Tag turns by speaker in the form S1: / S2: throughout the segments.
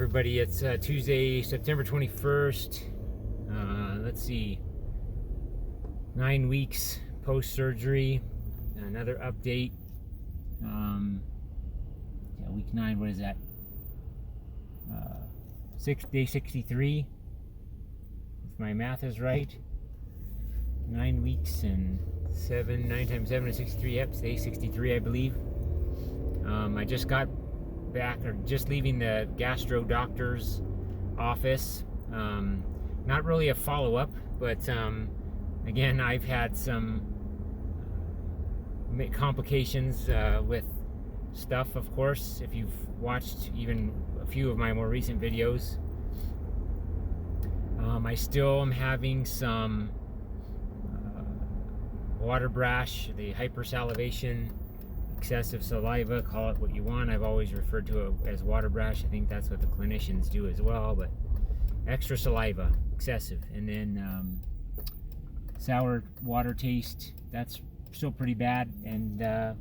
S1: everybody. It's Tuesday, September 21st. Let's see, 9 weeks post-surgery. Another update. Week 9, what is that? Day 63, if my math is right. 9 weeks and 9 times 7 is 63. Yep, it's day 63, I believe. I just got back, or just leaving the gastro doctor's office. Not really a follow-up, but again, I've had some complications with stuff, of course. If you've watched even a few of my more recent videos, I still am having some water brash, the hypersalivation, excessive saliva, call it what you want. I've always referred to it as water brash. I think that's what the clinicians do as well, but extra saliva, excessive. And then sour water taste, that's still pretty bad. And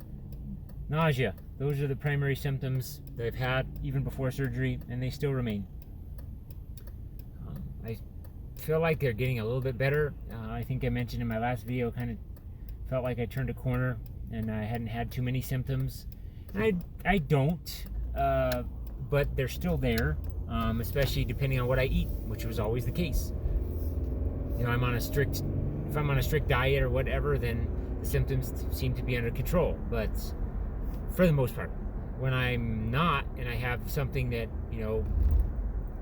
S1: nausea. Those are the primary symptoms that I've had even before surgery, and they still remain. I feel like they're getting a little bit better. I think I mentioned in my last video, kind of felt like I turned a corner and I hadn't had too many symptoms. And I don't, but they're still there, especially depending on what I eat, which was always the case. You know, if I'm on a strict diet or whatever, then the symptoms seem to be under control. But for the most part, when I'm not, and I have something that, you know,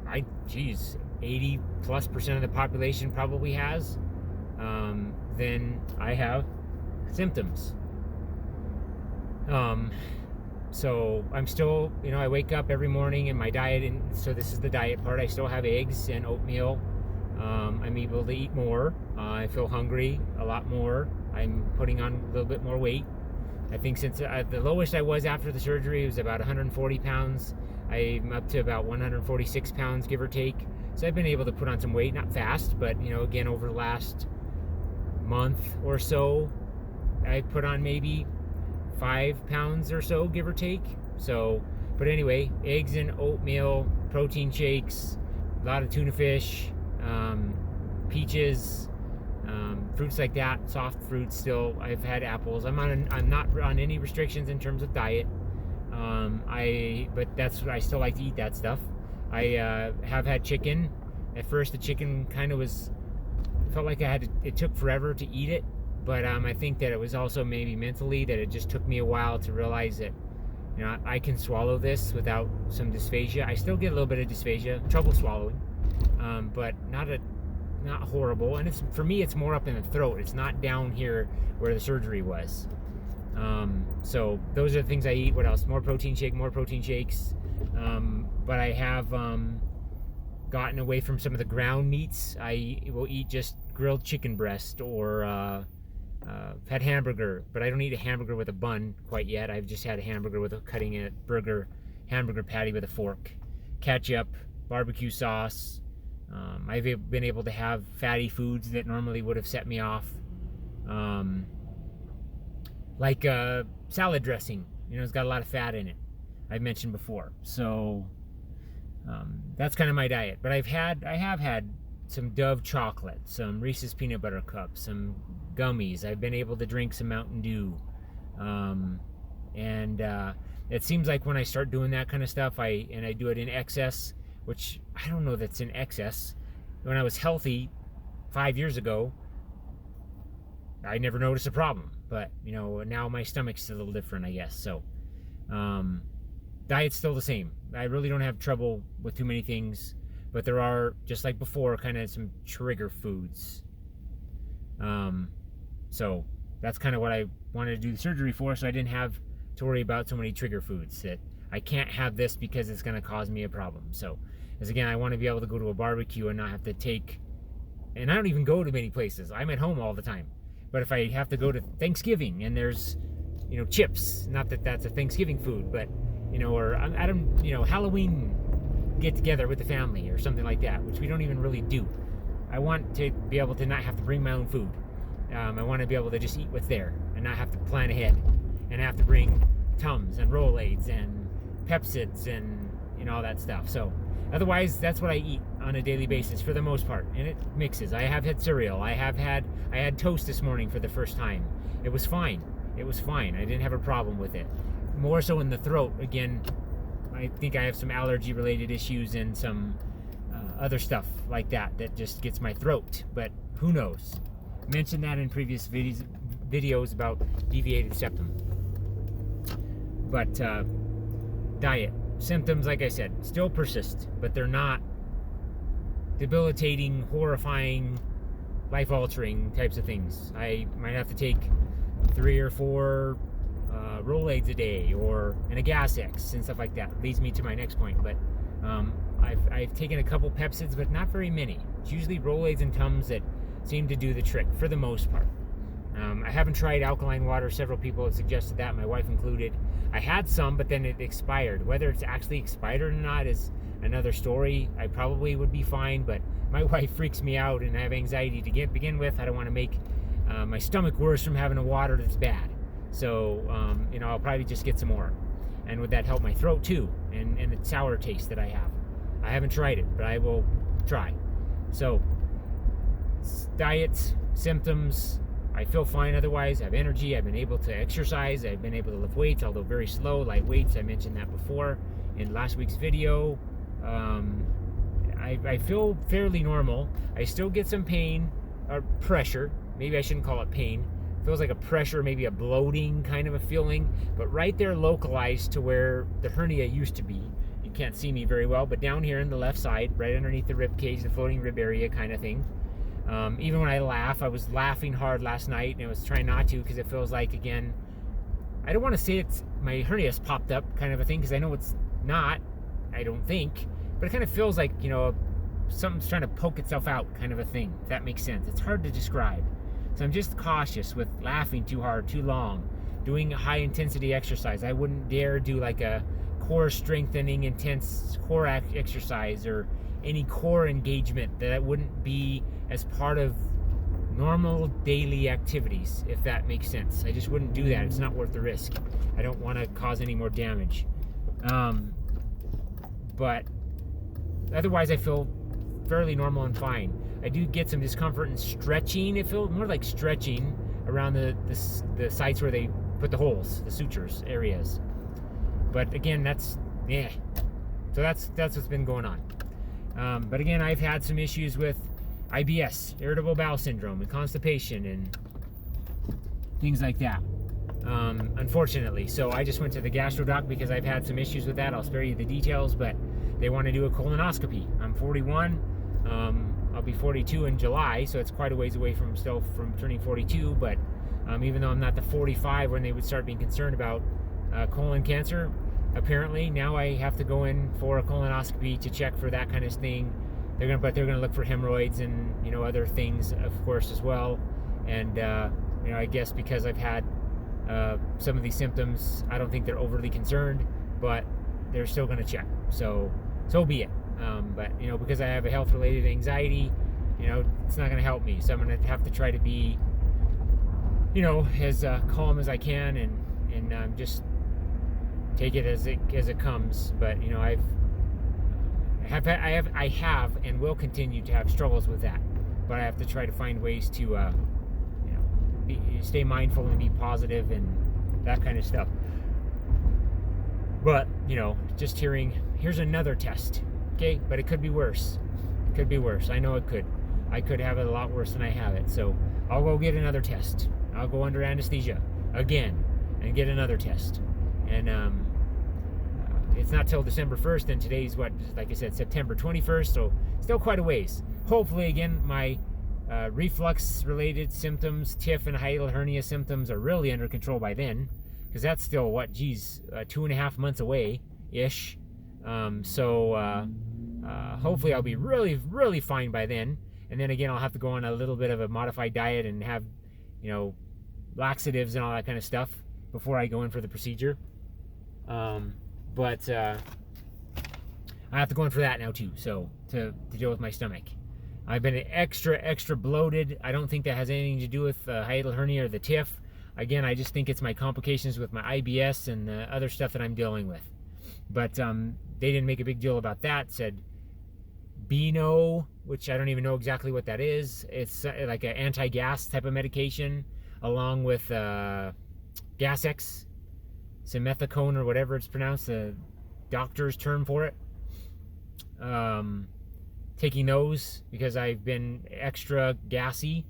S1: 80+% of the population probably has, then I have symptoms. So I'm still, you know, I wake up every morning and my diet, and so this is the diet part. I still have eggs and oatmeal. I'm able to eat more. I feel hungry a lot more. I'm putting on a little bit more weight. I think since the lowest I was after the surgery was about 140 pounds. I'm up to about 146 pounds, give or take. So I've been able to put on some weight, not fast, but, you know, again, over the last month or so, I put on maybe 5 pounds or so, give or take. So, but anyway, eggs and oatmeal, protein shakes, a lot of tuna fish, peaches, fruits like that, soft fruits still. I've had apples. I'm not on any restrictions in terms of diet. But I still like to eat that stuff. I have had chicken. At first, the chicken kind of felt like it took forever to eat it. But I think that it was also maybe mentally that it just took me a while to realize that, you know, I can swallow this without some dysphagia. I still get a little bit of dysphagia, trouble swallowing, but not horrible. And for me, it's more up in the throat. It's not down here where the surgery was. So those are the things I eat. What else? More protein shakes. But I have gotten away from some of the ground meats. I will eat just grilled chicken breast or had hamburger, but I don't eat a hamburger with a bun quite yet. I've just had a hamburger with cutting a hamburger patty with a fork, ketchup, barbecue sauce. I've been able to have fatty foods that normally would have set me off, like salad dressing. You know, it's got a lot of fat in it. I've mentioned before. So that's kind of my diet. But I have had some Dove chocolate, some Reese's peanut butter cups, some gummies. I've been able to drink some Mountain Dew. And it seems like when I start doing that kind of stuff, I do it in excess, which I don't know that's in excess. When I was healthy 5 years ago, I never noticed a problem. But, you know, now my stomach's a little different, I guess. So diet's still the same. I really don't have trouble with too many things, but there are, just like before, kind of some trigger foods. So that's kind of what I wanted to do the surgery for, so I didn't have to worry about so many trigger foods that I can't have this because it's going to cause me a problem. So, as again, I want to be able to go to a barbecue and not have to and I don't even go to many places. I'm at home all the time. But if I have to go to Thanksgiving and there's, you know, chips, not that that's a Thanksgiving food, but, you know, or Halloween get together with the family or something like that, which we don't even really do. I want to be able to not have to bring my own food. I want to be able to just eat what's there and not have to plan ahead and have to bring Tums and Rolaids and Pepsids and, you know, all that stuff. So Otherwise, that's what I eat on a daily basis for the most part, and it mixes. I have had cereal. I had toast this morning for the first time. It was fine. It was fine. I didn't have a problem with it. More so in the throat. Again, I think I have some allergy-related issues and some other stuff like that just gets my throat. But who knows? Mentioned that in previous videos about deviated septum. But diet. Symptoms, like I said, still persist, but they're not debilitating, horrifying, life-altering types of things. I might have to take 3 or 4 Rolaids a day, and a Gas X and stuff like that. Leads me to my next point. But I've taken a couple Pepsids, but not very many. It's usually Rolaids and Tums that seem to do the trick for the most part. I haven't tried alkaline water. Several people have suggested that, my wife included. I had some, but then it expired. Whether it's actually expired or not is another story. I probably would be fine, but my wife freaks me out, and I have anxiety to begin with. I don't want to make my stomach worse from having a water that's bad. So, I'll probably just get some more. And would that help my throat too? And the sour taste that I have. I haven't tried it, but I will try. So, diets, symptoms, I feel fine otherwise. I have energy. I've been able to exercise. I've been able to lift weights, although very slow, light weights. I mentioned that before in last week's video. I feel fairly normal. I still get some pain or pressure. Maybe I shouldn't call it pain. It feels like a pressure, maybe a bloating kind of a feeling, but right there localized to where the hernia used to be. You can't see me very well, but down here in the left side, right underneath the rib cage, the floating rib area kind of thing. Even when I laugh, I was laughing hard last night, and I was trying not to because it feels like, again, I don't want to say it's my hernia's popped up kind of a thing, because I know it's not, I don't think, but it kind of feels like, something's trying to poke itself out kind of a thing, if that makes sense. It's hard to describe. So I'm just cautious with laughing too hard, too long, doing high intensity exercise. I wouldn't dare do like a core strengthening, intense core exercise or any core engagement that wouldn't be as part of normal daily activities, if that makes sense. I just wouldn't do that. It's not worth the risk. I don't want to cause any more damage. But otherwise I feel fairly normal and fine. I do get some discomfort and stretching. It feels more like stretching around the sites where they put the holes, the sutures areas. But again, that's so that's what's been going on. But again, I've had some issues with IBS, irritable bowel syndrome, and constipation and things like that, unfortunately. So I just went to the gastro doc because I've had some issues with that. I'll spare you the details, but they want to do a colonoscopy. I'm 41. I'll be 42 in July, so it's quite a ways away from turning 42. But even though I'm not the 45 when they would start being concerned about colon cancer, apparently now I have to go in for a colonoscopy to check for that kind of thing. They're gonna look for hemorrhoids and other things, of course, as well. And I guess because I've had some of these symptoms, I don't think they're overly concerned, but they're still gonna check. So be it. But because I have a health-related anxiety, it's not gonna help me. So I'm gonna have to try to be, as calm as I can and just take it as it comes. But I have and will continue to have struggles with that. But I have to try to find ways to stay mindful and be positive and that kind of stuff. But just here's another test. Okay, but it could be worse. It could be worse. I know it could. I could have it a lot worse than I have it. So I'll go get another test. I'll go under anesthesia again and get another test. And it's not till December 1st, and today's like I said, September 21st, so still quite a ways. Hopefully, again, my reflux-related symptoms, TIF and hiatal hernia symptoms are really under control by then, because that's still, 2.5 months away-ish. Hopefully I'll be really, really fine by then. And then again, I'll have to go on a little bit of a modified diet and have, laxatives and all that kind of stuff before I go in for the procedure. But I have to go in for that now too, so to deal with my stomach. I've been extra bloated. I don't think that has anything to do with hiatal hernia or the TIF. Again, I just think it's my complications with my IBS and the other stuff that I'm dealing with. But they didn't make a big deal about that. Said Beano, which I don't even know exactly what that is. It's like an anti-gas type of medication, along with Gas-X, simethicone, or whatever it's pronounced, the doctor's term for it. Taking those because I've been extra gassy.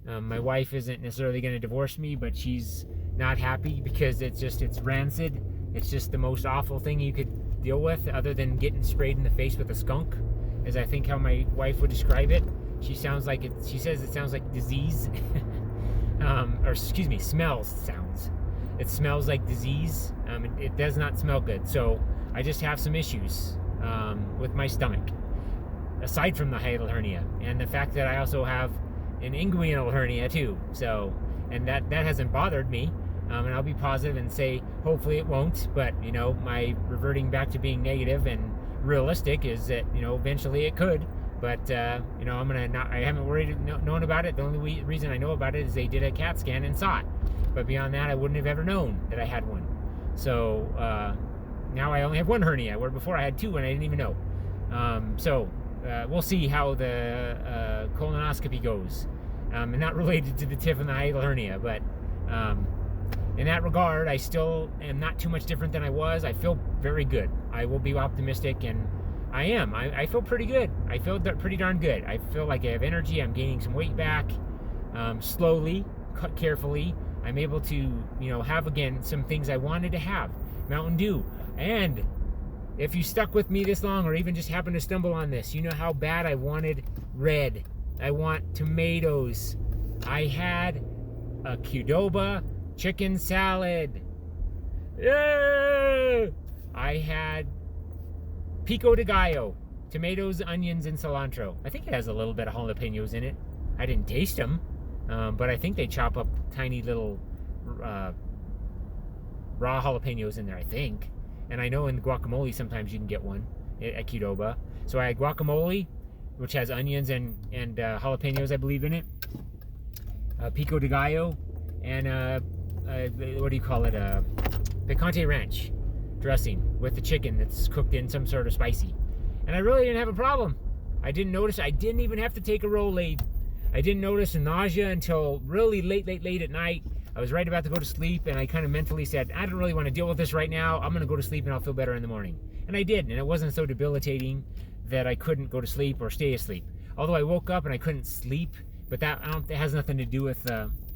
S1: My wife isn't necessarily going to divorce me, but she's not happy because it's rancid. It's just the most awful thing you could deal with, other than getting sprayed in the face with a skunk, is I think how my wife would describe it. She says it sounds like disease. Or excuse me, sounds. It smells like disease. It does not smell good. So I just have some issues with my stomach, aside from the hiatal hernia, and the fact that I also have an inguinal hernia too. So, and that hasn't bothered me. And I'll be positive and say hopefully it won't. But you know, my reverting back to being negative and realistic is that, you know, eventually it could. But you know, I haven't known about it. The only reason I know about it is they did a CAT scan and saw it. But beyond that, I wouldn't have ever known that I had one. So now I only have one hernia, where before I had two and I didn't even know. So we'll see how the colonoscopy goes. And not related to the TIF and the hiatal hernia, but in that regard, I still am not too much different than I was. I feel very good. I will be optimistic, and I am. I feel pretty good. I feel pretty darn good. I feel like I have energy. I'm gaining some weight back, slowly, carefully. I'm able to, you know, have again some things I wanted to have. Mountain Dew. And if you stuck with me this long, or even just happened to stumble on this, you know how bad I wanted red. I want tomatoes. I had a qdoba chicken salad. Yeah! I had pico de gallo, tomatoes, onions, and cilantro. I think it has a little bit of jalapenos in it. I didn't taste them, but I think they chop up tiny little raw jalapenos in there, I think. And I know in guacamole sometimes you can get one at qdoba. So I had guacamole, which has onions and jalapenos, I believe, in it. Pico de gallo, and what do you call it? Picante ranch dressing with the chicken that's cooked in some sort of spicy. And I really didn't have a problem. I didn't notice. I didn't even have to take a Rolade. I didn't notice nausea until really late at night. I was right about to go to sleep, and I kind of mentally said, I don't really want to deal with this right now. I'm going to go to sleep, and I'll feel better in the morning. And I did, and it wasn't so debilitating that I couldn't go to sleep or stay asleep. Although I woke up and I couldn't sleep, but that has nothing to do with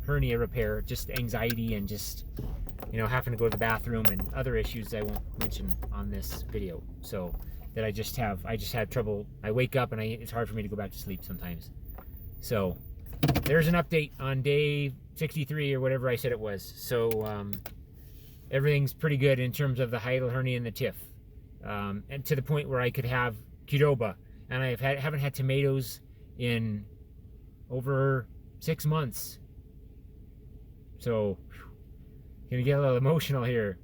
S1: hernia repair, just anxiety and just, you know, having to go to the bathroom and other issues I won't mention on this video. So that I just had trouble. I wake up and it's hard for me to go back to sleep sometimes. So there's an update on day 63 or whatever I said it was. So everything's pretty good in terms of the hiatal hernia and the TIF, and to the point where I could have qdoba, and I haven't had tomatoes in over 6 months. So gonna get a little emotional here.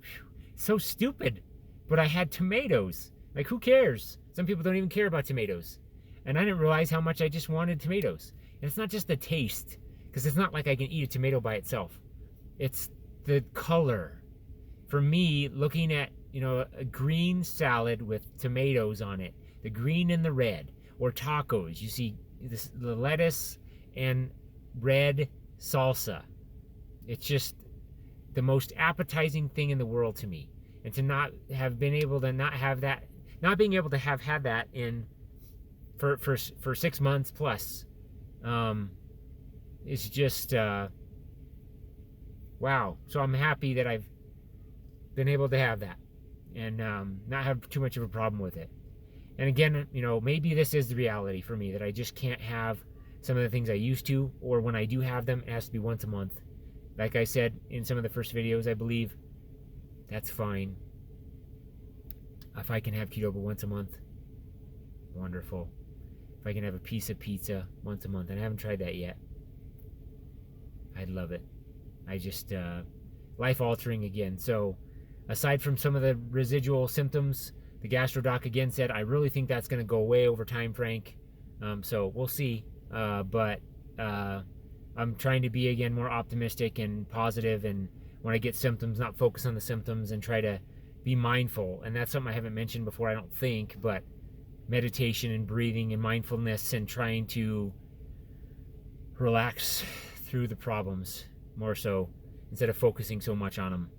S1: So stupid, but I had tomatoes. Like, who cares? Some people don't even care about tomatoes, and I didn't realize how much I just wanted tomatoes. And it's not just the taste, because it's not like I can eat a tomato by itself. It's the color. For me, looking at, you know, a green salad with tomatoes on it, the green and the red, or tacos, you see the lettuce and red salsa. It's just the most appetizing thing in the world to me. And to not have been able to not have that, not being able to have had that in for 6 months plus, it's just wow. So I'm happy that I've been able to have that and not have too much of a problem with it. And again, you know, maybe this is the reality for me, that I just can't have some of the things I used to, or when I do have them, it has to be once a month. Like I said in some of the first videos, I believe, that's fine. If I can have qdoba once a month, wonderful. If I can have a piece of pizza once a month, and I haven't tried that yet, I'd love it. I just, life-altering again. So, aside from some of the residual symptoms, the gastrodoc again said, I really think that's going to go away over time, Frank. So, we'll see. But I'm trying to be, again, more optimistic and positive, and when I get symptoms, not focus on the symptoms and try to be mindful. And that's something I haven't mentioned before, I don't think, but meditation and breathing and mindfulness and trying to relax through the problems more so instead of focusing so much on them.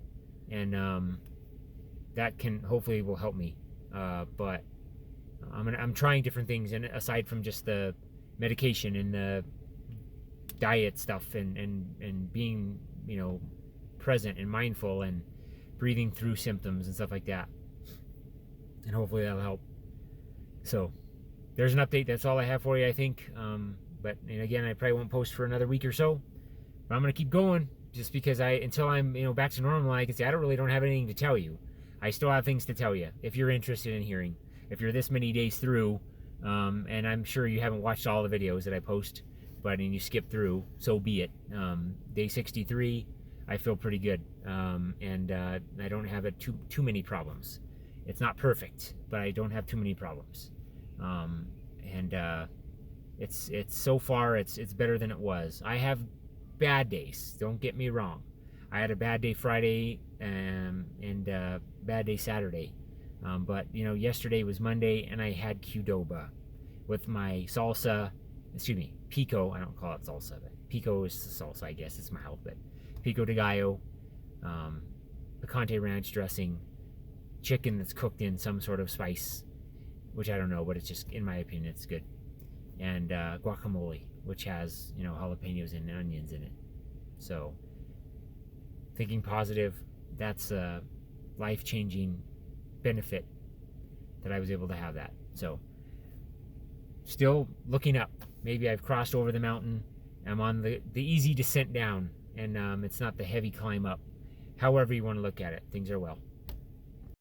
S1: And that can hopefully will help me. But I'm trying different things, and aside from just the medication and the diet stuff and being, you know, present and mindful and breathing through symptoms and stuff like that. And hopefully that'll help. So there's an update. That's all I have for you, I think. But and again, I probably won't post for another week or so. But I'm gonna keep going just because until I'm, you know, back to normal. Like I can say, I don't have anything to tell you. I still have things to tell you if you're interested in hearing. If you're this many days through, and I'm sure you haven't watched all the videos that I post, but and you skip through, so be it. Day 63, I feel pretty good, and I don't have too many problems. It's not perfect, but I don't have too many problems, and it's so far it's better than it was. I have bad days. Don't get me wrong. I had a bad day Friday and bad day Saturday. But, you know, yesterday was Monday, and I had qdoba with my salsa, pico. I don't call it salsa, but pico is the salsa, I guess. It's mild, but pico de gallo, picante ranch dressing, chicken that's cooked in some sort of spice, which I don't know, but it's just, in my opinion, it's good. And guacamole, which has, you know, jalapenos and onions in it. So, thinking positive, that's a life-changing benefit that I was able to have that. So still looking up. Maybe I've crossed over the mountain. I'm on the easy descent down, and it's not the heavy climb up. However you want to look at it, things are well.